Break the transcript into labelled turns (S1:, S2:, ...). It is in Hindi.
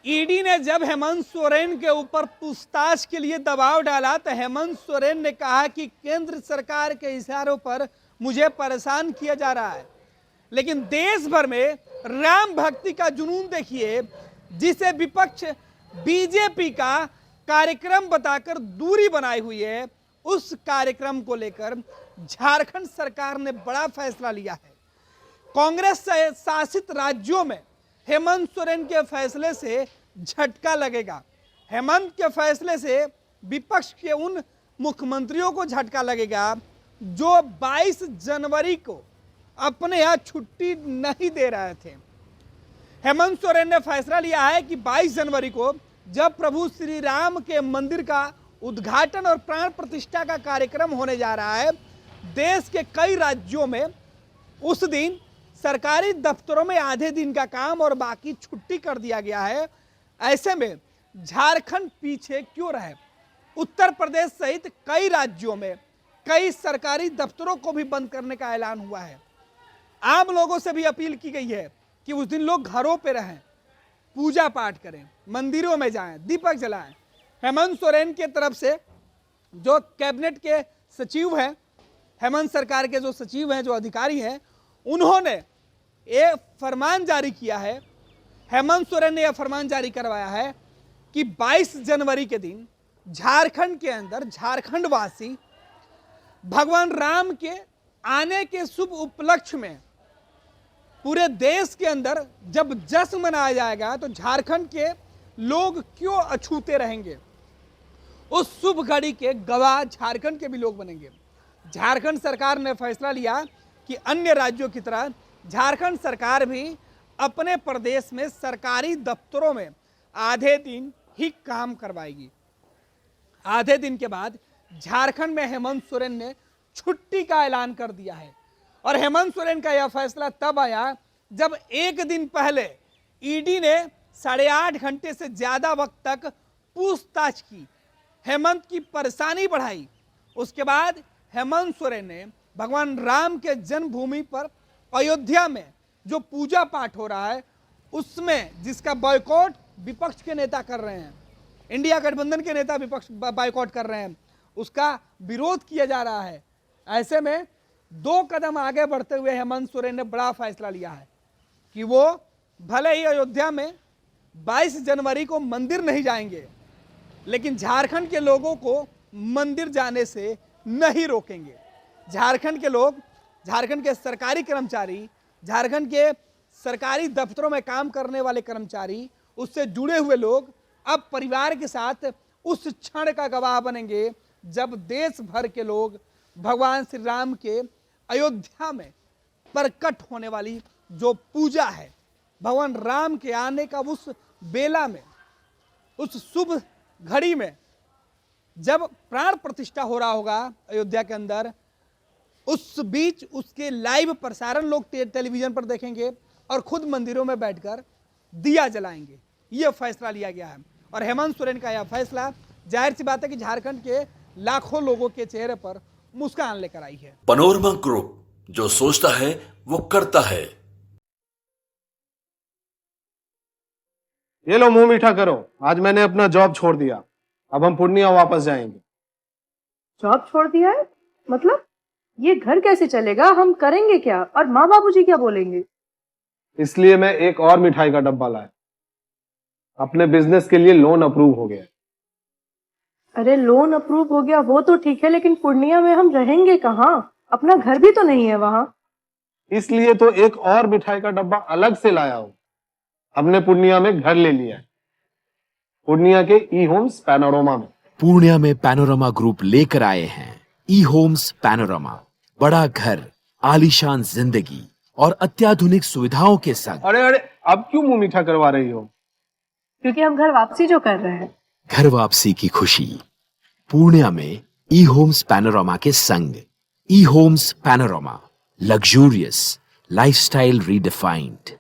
S1: ईडी ने जब हेमंत सोरेन के ऊपर पूछताछ के लिए दबाव डाला तो हेमंत सोरेन ने कहा कि केंद्र सरकार के इशारों पर मुझे परेशान किया जा रहा है। लेकिन देश भर में राम भक्ति का जुनून देखिए, जिसे विपक्ष बीजेपी का कार्यक्रम बताकर दूरी बनाई हुई है। उस कार्यक्रम को लेकर झारखंड सरकार ने बड़ा फैसला लिया है। कांग्रेस शासित राज्यों में हेमंत सोरेन के फैसले से झटका लगेगा। हेमंत के फैसले से विपक्ष के उन मुख्यमंत्रियों को झटका लगेगा जो 22 जनवरी को अपने यहाँ छुट्टी नहीं दे रहे थे। हेमंत सोरेन ने फैसला लिया है कि 22 जनवरी को जब प्रभु श्री राम के मंदिर का उद्घाटन और प्राण प्रतिष्ठा का कार्यक्रम होने जा रहा है, देश के कई राज्यों में उस दिन सरकारी दफ्तरों में आधे दिन का काम और बाकी छुट्टी कर दिया गया है। ऐसे में झारखंड पीछे क्यों रहे? उत्तर प्रदेश सहित कई राज्यों में कई सरकारी दफ्तरों को भी बंद करने का ऐलान हुआ है। आम लोगों से भी अपील की गई है कि उस दिन लोग घरों पे रहें, पूजा पाठ करें, मंदिरों में जाएं, दीपक जलाएं। हेमंत सोरेन की तरफ से जो कैबिनेट के सचिव हैं, हेमंत सरकार के जो सचिव हैं, जो अधिकारी हैं, उन्होंने ये फरमान जारी किया है। हेमंत सोरेन ने यह फरमान जारी करवाया है कि 22 जनवरी के दिन झारखंड के अंदर झारखंडवासी भगवान राम के आने के शुभ उपलक्ष्य में पूरे देश के अंदर जब जश्न मनाया जाएगा तो झारखंड के लोग क्यों अछूते रहेंगे? उस शुभ घड़ी के गवाह झारखंड के भी लोग बनेंगे। झारखंड सरकार ने फैसला लिया कि अन्य राज्यों की तरह झारखंड सरकार भी अपने प्रदेश में सरकारी दफ्तरों में आधे दिन ही काम करवाएगी। आधे दिन के बाद झारखंड में हेमंत सोरेन ने छुट्टी का ऐलान कर दिया है। और हेमंत सोरेन का यह फैसला तब आया जब एक दिन पहले ईडी ने 8.5 घंटे से ज्यादा वक्त तक पूछताछ की, हेमंत की परेशानी बढ़ाई। उसके बाद हेमंत सोरेन ने भगवान राम के जन्मभूमि पर अयोध्या में जो पूजा पाठ हो रहा है उसमें जिसका बॉयकॉट विपक्ष के नेता कर रहे हैं, इंडिया गठबंधन के नेता विपक्ष बॉयकॉट कर रहे हैं, उसका विरोध किया जा रहा है। ऐसे में 2 कदम आगे बढ़ते हुए हेमंत सोरेन ने बड़ा फैसला लिया है कि वो भले ही अयोध्या में 22 जनवरी को मंदिर नहीं जाएंगे, लेकिन झारखंड के लोगों को मंदिर जाने से नहीं रोकेंगे। झारखंड के लोग, झारखंड के सरकारी कर्मचारी, झारखंड के सरकारी दफ्तरों में काम करने वाले कर्मचारी, उससे जुड़े हुए लोग अब परिवार के साथ उस क्षण का गवाह बनेंगे जब देश भर के लोग भगवान श्री राम के अयोध्या में प्रकट होने वाली जो पूजा है, भगवान राम के आने का उस बेला में, उस शुभ घड़ी में जब प्राण प्रतिष्ठा हो रहा होगा अयोध्या के अंदर, उस बीच उसके लाइव प्रसारण लोग टेलीविजन पर देखेंगे और खुद मंदिरों में बैठकर दिया जलाएंगे। यह फैसला लिया गया है। और हेमंत सोरेन का यह फैसला जाहिर सी बात है कि झारखंड के लाखों लोगों के चेहरे पर मुस्कान लेकर आई है।
S2: पैनोरमा ग्रुप, जो सोचता है वो करता है।
S3: ये लो, मुंह मीठा करो। आज मैंने अपना जॉब छोड़ दिया, अब हम पूर्णिया वापस जाएंगे।
S4: जॉब छोड़ दिया है? मतलब ये घर कैसे चलेगा? हम करेंगे क्या? और माँ बाबूजी क्या बोलेंगे?
S3: इसलिए मैं एक और मिठाई का डब्बा लाया। अपने बिजनेस के लिए लोन अप्रूव हो गया।
S4: अरे लोन अप्रूव हो गया वो तो ठीक है, लेकिन पूर्णिया में हम रहेंगे कहाँ? अपना घर भी तो नहीं है वहाँ।
S3: इसलिए तो एक और मिठाई का डब्बा अलग से लाया हूँ। हमने पूर्णिया में घर ले लिया है, पूर्णिया के ई होम्स पैनोरमा में।
S5: पूर्णिया में पैनोरमा ग्रुप लेकर आए हैं ई होम्स पैनोरमा। बड़ा घर, आलीशान जिंदगी और अत्याधुनिक सुविधाओं के संग।
S3: अरे अरे, अब क्यों मुंह मीठा करवा रही हो?
S4: क्योंकि हम घर वापसी जो कर रहे हैं।
S5: घर वापसी की खुशी पूर्णिया में ई होम्स पैनोरमा के संग। ई Homes Panorama, luxurious lifestyle redefined.